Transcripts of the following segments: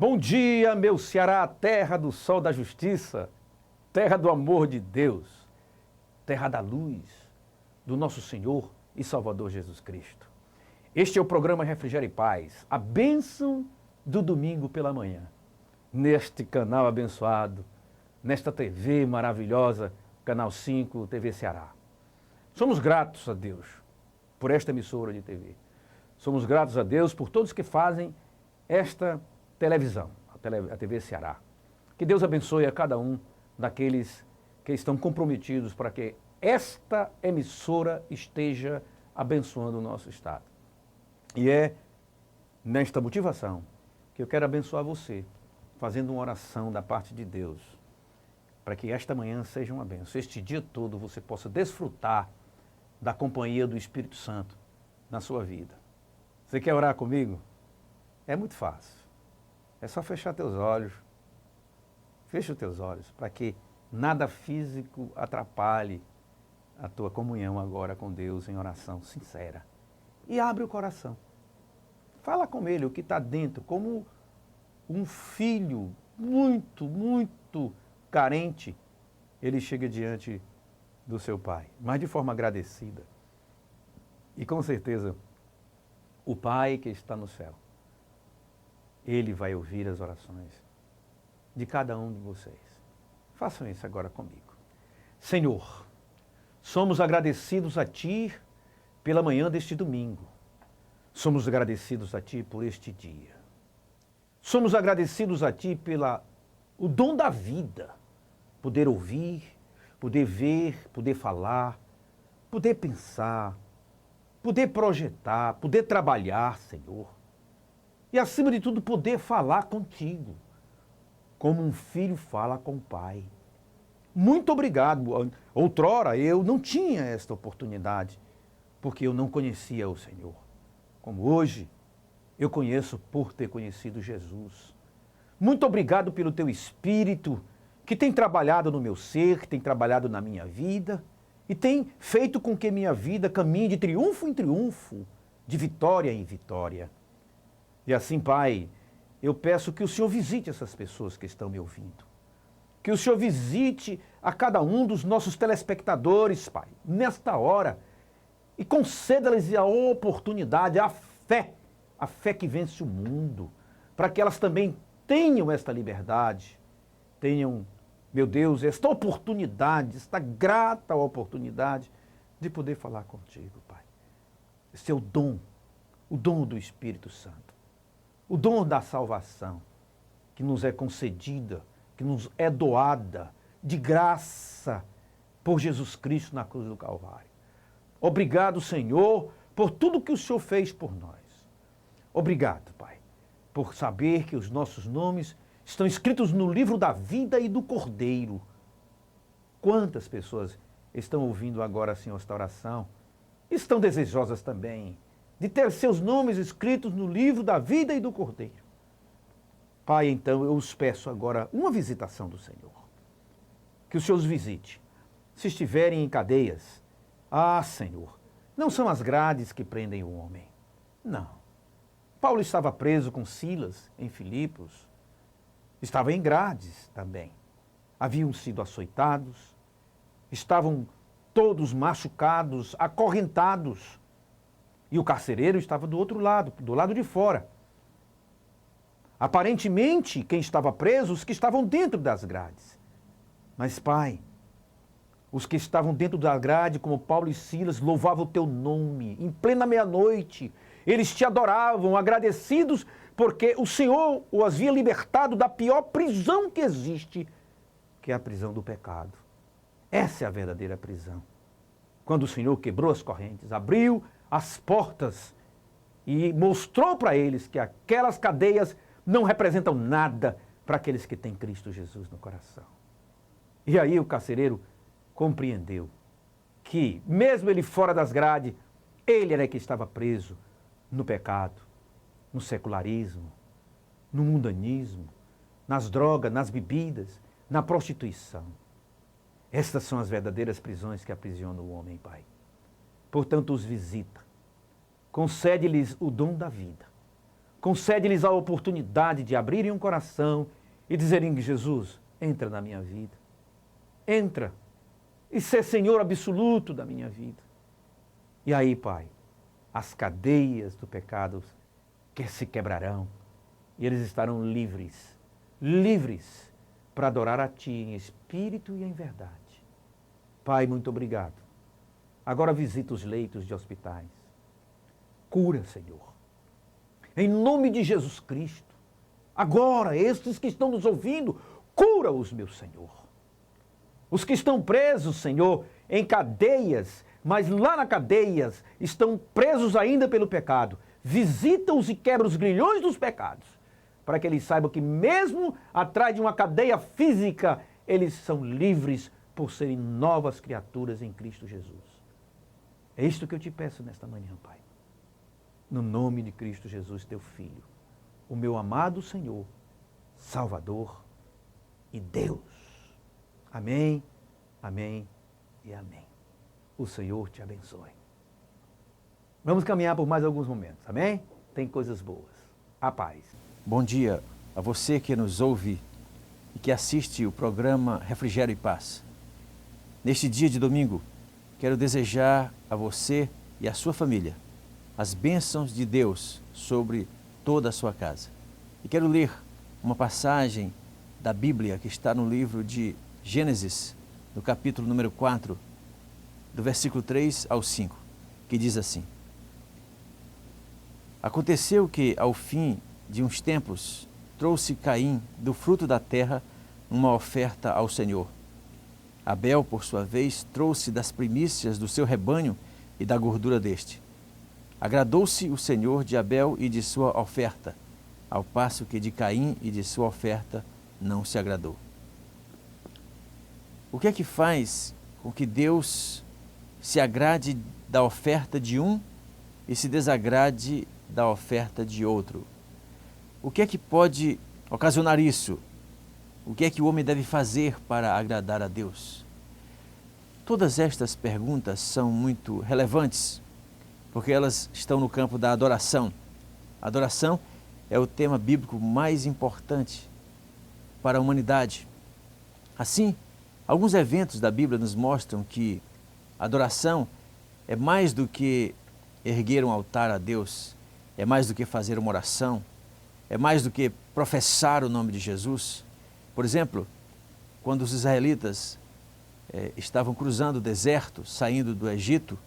Bom dia, meu Ceará, terra do sol da justiça, terra do amor de Deus, terra da luz do nosso Senhor e Salvador Jesus Cristo. Este é o programa Refrigério e Paz, a bênção do domingo pela manhã. Neste canal abençoado, nesta TV maravilhosa, Canal 5, TV Ceará. Somos gratos a Deus por esta emissora de TV. Somos gratos a Deus por todos que fazem esta televisão, a TV Ceará. Que Deus abençoe a cada um daqueles que estão comprometidos para que esta emissora esteja abençoando o nosso estado. E é nesta motivação que eu quero abençoar você, fazendo uma oração da parte de Deus, para que esta manhã seja uma bênção. Este dia todo você possa desfrutar da companhia do Espírito Santo na sua vida. Você quer orar comigo? É muito fácil. É só fechar teus olhos. Fecha os teus olhos para que nada físico atrapalhe a tua comunhão agora com Deus em oração sincera. E abre o coração. Fala com Ele o que está dentro, como um filho muito carente, ele chega diante do seu pai, mas de forma agradecida. E com certeza, o Pai que está no céu, Ele vai ouvir as orações de cada um de vocês. Façam isso agora comigo. Senhor, somos agradecidos a Ti pela manhã deste domingo. Somos agradecidos a Ti por este dia. Somos agradecidos a Ti o dom da vida. Poder ouvir, poder ver, poder falar, poder pensar, poder projetar, poder trabalhar, Senhor. E, acima de tudo, poder falar contigo, como um filho fala com o pai. Muito obrigado. Outrora eu não tinha esta oportunidade, porque eu não conhecia o Senhor. Como hoje, eu conheço por ter conhecido Jesus. Muito obrigado pelo teu Espírito, que tem trabalhado no meu ser, que tem trabalhado na minha vida, e tem feito com que minha vida caminhe de triunfo em triunfo, de vitória em vitória. E assim, Pai, eu peço que o Senhor visite essas pessoas que estão me ouvindo. Que o Senhor visite a cada um dos nossos telespectadores, Pai, nesta hora, e conceda-lhes a oportunidade, a fé que vence o mundo, para que elas também tenham esta liberdade, tenham, meu Deus, esta oportunidade, esta grata oportunidade de poder falar contigo, Pai. Esse é o dom do Espírito Santo, o dom da salvação que nos é concedida, que nos é doada de graça por Jesus Cristo na cruz do Calvário. Obrigado, Senhor, por tudo que o Senhor fez por nós. Obrigado, Pai, por saber que os nossos nomes estão escritos no livro da vida e do Cordeiro. Quantas pessoas estão ouvindo agora, Senhor, esta oração? Estão desejosas também de ter seus nomes escritos no livro da vida e do Cordeiro. Pai, então, eu os peço agora uma visitação do Senhor. Que o Senhor os visite. Se estiverem em cadeias, Senhor, não são as grades que prendem o homem. Não. Paulo estava preso com Silas em Filipos. Estava em grades também. Haviam sido açoitados, estavam todos machucados, acorrentados. E o carcereiro estava do outro lado, do lado de fora. Aparentemente, quem estava preso, os que estavam dentro das grades. Mas, Pai, os que estavam dentro da grade, como Paulo e Silas, louvavam o teu nome em plena meia-noite. Eles te adoravam, agradecidos, porque o Senhor os havia libertado da pior prisão que existe, que é a prisão do pecado. Essa é a verdadeira prisão. Quando o Senhor quebrou as correntes, abriu as portas e mostrou para eles que aquelas cadeias não representam nada para aqueles que têm Cristo Jesus no coração. E aí o carcereiro compreendeu que, mesmo ele fora das grades, ele era que estava preso no pecado, no secularismo, no mundanismo, nas drogas, nas bebidas, na prostituição. Estas são as verdadeiras prisões que aprisionam o homem, Pai. Portanto, os visita. Concede-lhes o dom da vida. Concede-lhes a oportunidade de abrirem um coração e dizerem: Jesus, entra na minha vida. Entra e ser Senhor absoluto da minha vida. E aí, Pai, as cadeias do pecado que se quebrarão e eles estarão livres, livres para adorar a Ti em espírito e em verdade. Pai, muito obrigado. Agora visita os leitos de hospitais. Cura, Senhor. Em nome de Jesus Cristo. Agora, estes que estão nos ouvindo, cura-os, meu Senhor. Os que estão presos, Senhor, em cadeias, mas lá na cadeias estão presos ainda pelo pecado. Visita-os e quebra os grilhões dos pecados, para que eles saibam que mesmo atrás de uma cadeia física, eles são livres por serem novas criaturas em Cristo Jesus. É isto que eu te peço nesta manhã, Pai. No nome de Cristo Jesus, teu Filho, o meu amado Senhor, Salvador e Deus. Amém, amém e amém. O Senhor te abençoe. Vamos caminhar por mais alguns momentos, amém? Tem coisas boas. A paz. Bom dia a você que nos ouve e que assiste o programa Refrigério e Paz. Neste dia de domingo, quero desejar a você e a sua família as bênçãos de Deus sobre toda a sua casa. E quero ler uma passagem da Bíblia que está no livro de Gênesis, no capítulo número 4, do versículo 3 ao 5, que diz assim: Aconteceu que, ao fim de uns tempos, trouxe Caim do fruto da terra uma oferta ao Senhor. Abel, por sua vez, trouxe das primícias do seu rebanho e da gordura deste. Agradou-se o Senhor de Abel e de sua oferta, ao passo que de Caim e de sua oferta não se agradou. O que é que faz com que Deus se agrade da oferta de um e se desagrade da oferta de outro? O que é que pode ocasionar isso? O que é que o homem deve fazer para agradar a Deus? Todas estas perguntas são muito relevantes, porque elas estão no campo da adoração. A adoração é o tema bíblico mais importante para a humanidade. Assim, alguns eventos da Bíblia nos mostram que a adoração é mais do que erguer um altar a Deus, é mais do que fazer uma oração, é mais do que professar o nome de Jesus. Por exemplo, quando os israelitas estavam cruzando o deserto, saindo do Egito,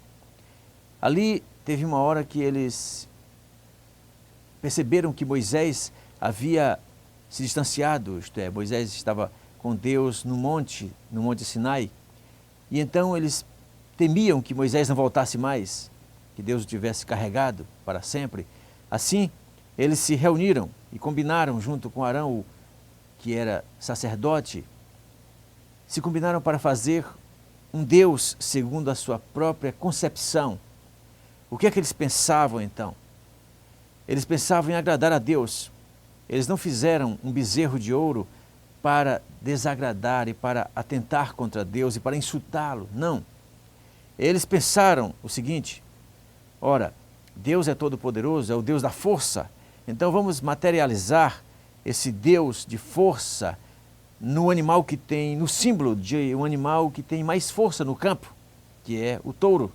ali teve uma hora que eles perceberam que Moisés havia se distanciado, isto é, Moisés estava com Deus no monte Sinai, e então eles temiam que Moisés não voltasse mais, que Deus o tivesse carregado para sempre. Assim, eles se reuniram e combinaram junto com Arão, que era sacerdote, se combinaram para fazer um Deus segundo a sua própria concepção. O que é que eles pensavam então? Eles pensavam em agradar a Deus. Eles não fizeram um bezerro de ouro para desagradar e para atentar contra Deus e para insultá-lo. Não. Eles pensaram o seguinte: ora, Deus é todo-poderoso, é o Deus da força. Então vamos materializar esse Deus de força no animal que tem, no símbolo de um animal que tem mais força no campo, que é o touro.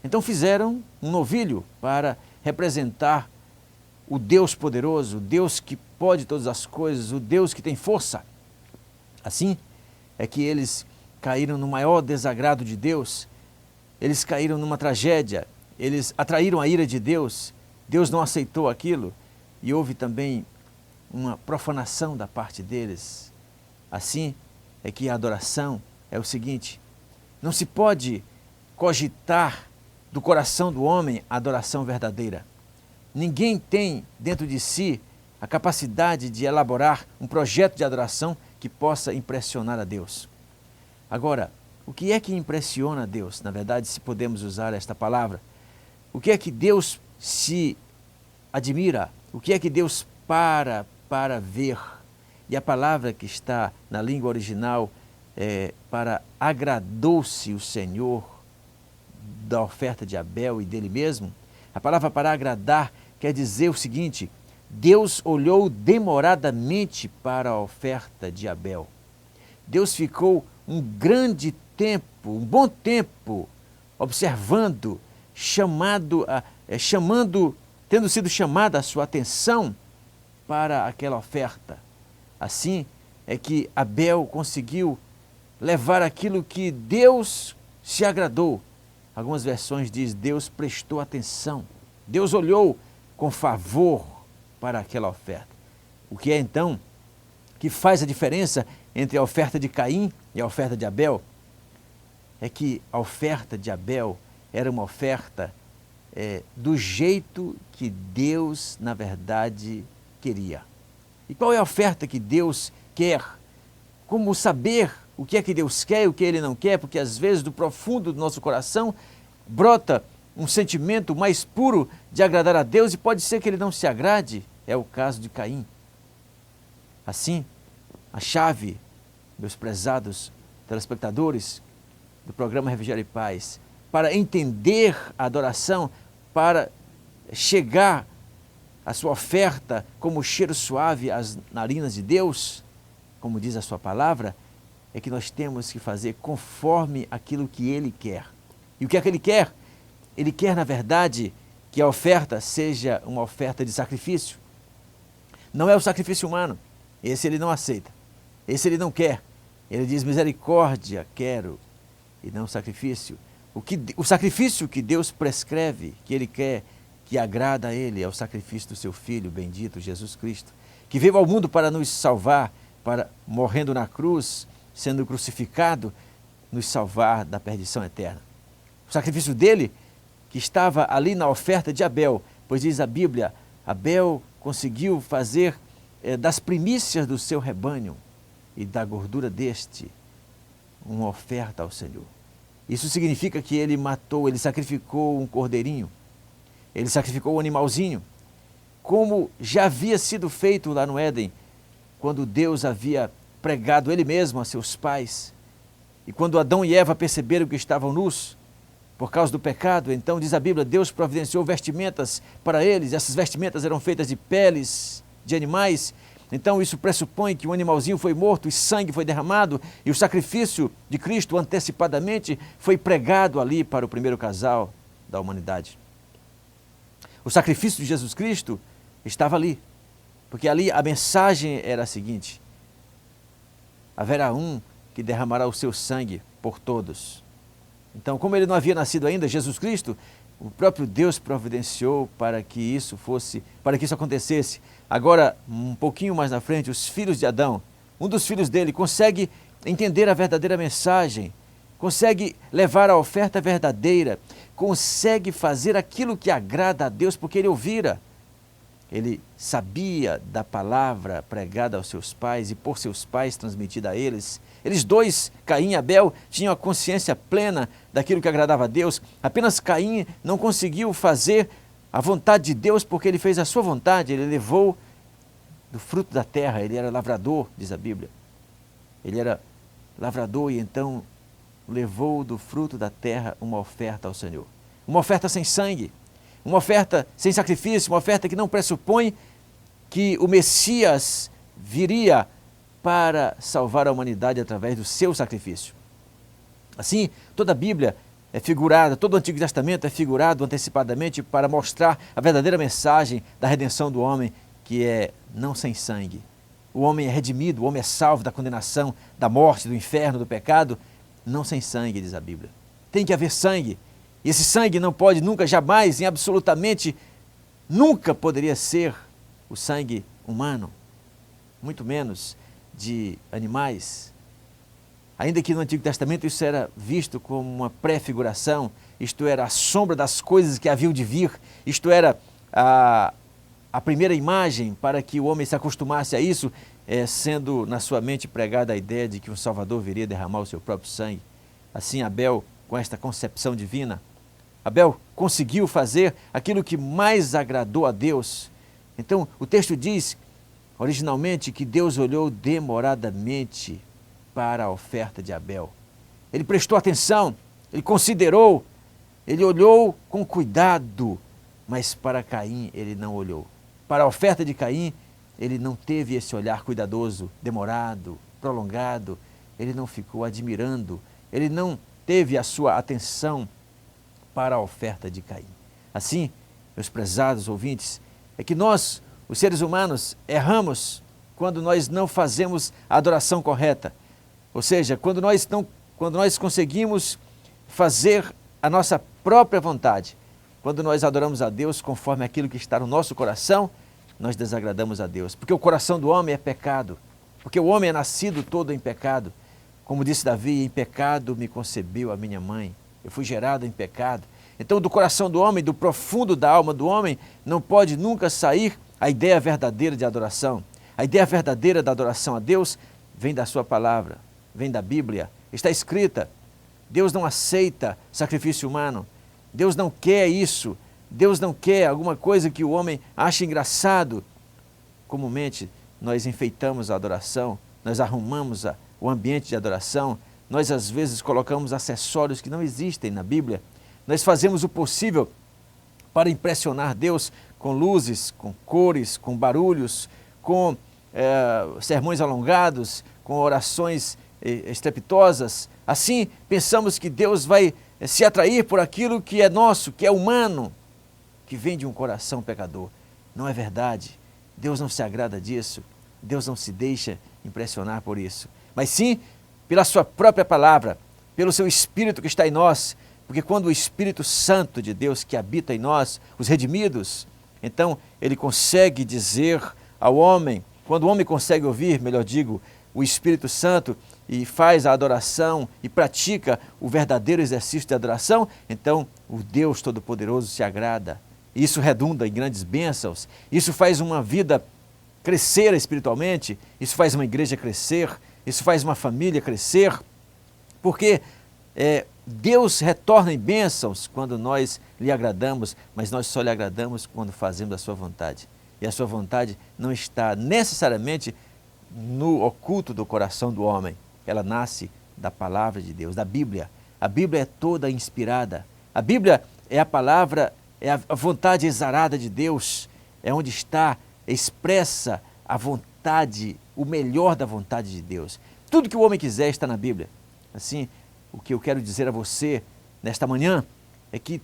Então fizeram um novilho para representar o Deus poderoso, o Deus que pode todas as coisas, o Deus que tem força. Assim é que eles caíram no maior desagrado de Deus, eles caíram numa tragédia, eles atraíram a ira de Deus, Deus não aceitou aquilo e houve também uma profanação da parte deles. Assim é que a adoração é o seguinte: não se pode cogitar do coração do homem a adoração verdadeira. Ninguém tem dentro de si a capacidade de elaborar um projeto de adoração que possa impressionar a Deus. Agora, o que é que impressiona a Deus? Na verdade, se podemos usar esta palavra, o que é que Deus se admira? O que é que Deus para ver? E a palavra que está na língua original é para agradou-se o Senhor da oferta de Abel e dele mesmo. A palavra para agradar quer dizer o seguinte: Deus olhou demoradamente para a oferta de Abel. Deus ficou um grande tempo, um bom tempo, observando, tendo sido chamada a sua atenção para aquela oferta. Assim é que Abel conseguiu levar aquilo que Deus se agradou. Algumas versões diz Deus prestou atenção. Deus olhou com favor para aquela oferta. O que é então que faz a diferença entre a oferta de Caim e a oferta de Abel? É que a oferta de Abel era uma oferta do jeito que Deus, na verdade, queria. E qual é a oferta que Deus quer? Como saber o que é que Deus quer e o que Ele não quer? Porque às vezes do profundo do nosso coração brota um sentimento mais puro de agradar a Deus e pode ser que Ele não se agrade. É o caso de Caim. Assim, a chave, meus prezados telespectadores do programa Refrigério e Paz, para entender a adoração, para chegar a sua oferta como cheiro suave às narinas de Deus, como diz a sua palavra, é que nós temos que fazer conforme aquilo que Ele quer. E o que é que Ele quer? Ele quer, na verdade, que a oferta seja uma oferta de sacrifício. Não é o sacrifício humano. Esse Ele não aceita. Esse Ele não quer. Ele diz, misericórdia quero e não sacrifício. O sacrifício que Deus prescreve, que Ele quer, que agrada a Ele, é o sacrifício do Seu Filho bendito, Jesus Cristo, que veio ao mundo para nos salvar, para, morrendo na cruz, sendo crucificado, nos salvar da perdição eterna. O sacrifício dele, que estava ali na oferta de Abel, pois diz a Bíblia, Abel conseguiu fazer das primícias do seu rebanho e da gordura deste uma oferta ao Senhor. Isso significa que ele sacrificou um cordeirinho, ele sacrificou um animalzinho, como já havia sido feito lá no Éden, quando Deus havia pregado Ele mesmo a seus pais. E quando Adão e Eva perceberam que estavam nus, por causa do pecado, então diz a Bíblia, Deus providenciou vestimentas para eles, essas vestimentas eram feitas de peles de animais, então isso pressupõe que um animalzinho foi morto e sangue foi derramado e o sacrifício de Cristo antecipadamente foi pregado ali para o primeiro casal da humanidade. O sacrifício de Jesus Cristo estava ali, porque ali a mensagem era a seguinte, haverá um que derramará o seu sangue por todos. Então, como ele não havia nascido ainda, Jesus Cristo, o próprio Deus providenciou para que isso acontecesse. Agora, um pouquinho mais na frente, os filhos de Adão, um dos filhos dele consegue entender a verdadeira mensagem, consegue levar a oferta verdadeira, consegue fazer aquilo que agrada a Deus, porque ele ouvira. Ele sabia da palavra pregada aos seus pais e por seus pais transmitida a eles. Eles dois, Caim e Abel, tinham a consciência plena daquilo que agradava a Deus. Apenas Caim não conseguiu fazer a vontade de Deus porque ele fez a sua vontade. Ele levou do fruto da terra, ele era lavrador, diz a Bíblia. Ele era lavrador e então levou do fruto da terra uma oferta ao Senhor. Uma oferta sem sangue. Uma oferta sem sacrifício, uma oferta que não pressupõe que o Messias viria para salvar a humanidade através do seu sacrifício. Assim, toda a Bíblia é figurada, todo o Antigo Testamento é figurado antecipadamente para mostrar a verdadeira mensagem da redenção do homem, que é não sem sangue. O homem é redimido, o homem é salvo da condenação, da morte, do inferno, do pecado, não sem sangue, diz a Bíblia. Tem que haver sangue. E esse sangue não pode nunca, jamais, absolutamente, nunca poderia ser o sangue humano, muito menos de animais. Ainda que no Antigo Testamento isso era visto como uma pré-figuração, isto era a sombra das coisas que haviam de vir, isto era a primeira imagem para que o homem se acostumasse a isso, sendo na sua mente pregada a ideia de que um Salvador viria derramar o seu próprio sangue. Assim Abel, com esta concepção divina, Abel conseguiu fazer aquilo que mais agradou a Deus. Então, o texto diz, originalmente, que Deus olhou demoradamente para a oferta de Abel. Ele prestou atenção, ele considerou, ele olhou com cuidado, mas para Caim ele não olhou. para a oferta de Caim, ele não teve esse olhar cuidadoso, demorado, prolongado, ele não ficou admirando, ele não teve a sua atenção para a oferta de Caim. Assim, meus prezados ouvintes, é que nós, os seres humanos, erramos quando nós não fazemos a adoração correta. Ou seja, quando nós conseguimos fazer a nossa própria vontade, quando nós adoramos a Deus conforme aquilo que está no nosso coração, nós desagradamos a Deus. Porque o coração do homem é pecado, porque o homem é nascido todo em pecado. Como disse Davi, em pecado me concebeu a minha mãe, eu fui gerado em pecado. Então, do coração do homem, do profundo da alma do homem, não pode nunca sair a ideia verdadeira de adoração. A ideia verdadeira da adoração a Deus vem da sua palavra, vem da Bíblia, está escrita. Deus não aceita sacrifício humano, Deus não quer isso, Deus não quer alguma coisa que o homem ache engraçado. Comumente, nós enfeitamos a adoração, nós arrumamos o ambiente de adoração, nós às vezes colocamos acessórios que não existem na Bíblia, nós fazemos o possível para impressionar Deus com luzes, com cores, com barulhos, com sermões alongados, com orações estrepitosas. Assim, pensamos que Deus vai se atrair por aquilo que é nosso, que é humano, que vem de um coração pecador. Não é verdade. Deus não se agrada disso. Deus não se deixa impressionar por isso. Mas sim, pela sua própria palavra, pelo seu Espírito que está em nós, porque quando o Espírito Santo de Deus que habita em nós, os redimidos, então ele consegue dizer ao homem, quando o homem consegue ouvir, melhor digo, o Espírito Santo e faz a adoração e pratica o verdadeiro exercício de adoração, então o Deus Todo-Poderoso se agrada. Isso redunda em grandes bênçãos, isso faz uma vida crescer espiritualmente, isso faz uma igreja crescer, isso faz uma família crescer, porque Deus retorna em bênçãos quando nós lhe agradamos, mas nós só lhe agradamos quando fazemos a sua vontade. E a sua vontade não está necessariamente no oculto do coração do homem. Ela nasce da palavra de Deus, da Bíblia. A Bíblia é toda inspirada. A Bíblia é a palavra, é a vontade exarada de Deus. É onde está expressa a vontade, o melhor da vontade de Deus. Tudo que o homem quiser está na Bíblia. Assim, o que eu quero dizer a você nesta manhã é que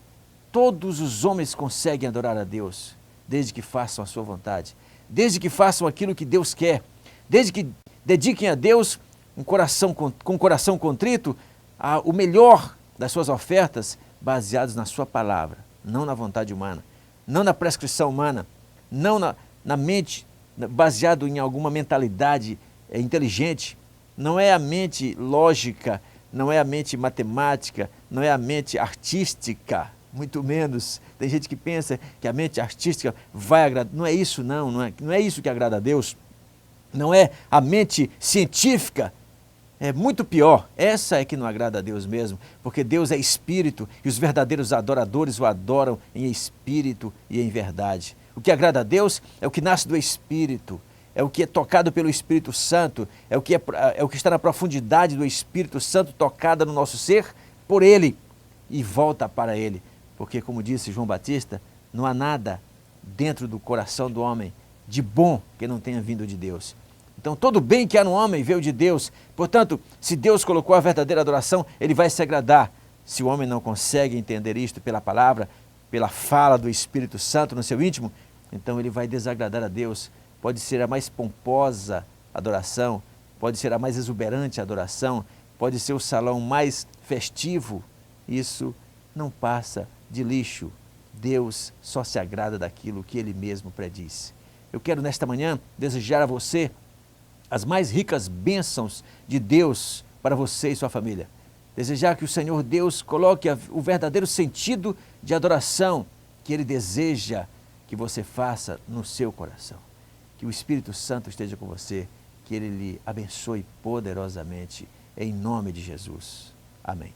todos os homens conseguem adorar a Deus, desde que façam a sua vontade, desde que façam aquilo que Deus quer, desde que dediquem a Deus com um coração contrito, o melhor das suas ofertas, baseados na sua palavra, não na vontade humana, não na prescrição humana, não na mente, baseado em alguma mentalidade inteligente. Não é a mente lógica, não é a mente matemática, não é a mente artística, muito menos. Tem gente que pensa que a mente artística vai agradar. Não é isso não é isso que agrada a Deus. Não é a mente científica, é muito pior. Essa é que não agrada a Deus mesmo, porque Deus é espírito e os verdadeiros adoradores o adoram em espírito e em verdade. O que agrada a Deus é o que nasce do Espírito, é o que é tocado pelo Espírito Santo, é o que está na profundidade do Espírito Santo, tocada no nosso ser por Ele e volta para Ele. Porque, como disse João Batista, não há nada dentro do coração do homem de bom que não tenha vindo de Deus. Então, todo bem que há no homem veio de Deus. Portanto, se Deus colocou a verdadeira adoração, Ele vai se agradar. Se o homem não consegue entender isto pela palavra, pela fala do Espírito Santo no seu íntimo, então ele vai desagradar a Deus. Pode ser a mais pomposa adoração, pode ser a mais exuberante adoração, pode ser o salão mais festivo. Isso não passa de lixo. Deus só se agrada daquilo que Ele mesmo prediz. Eu quero nesta manhã desejar a você as mais ricas bênçãos de Deus para você e sua família. Desejar que o Senhor Deus coloque o verdadeiro sentido de adoração que Ele deseja que você faça no seu coração. Que o Espírito Santo esteja com você, que Ele lhe abençoe poderosamente, em nome de Jesus. Amém.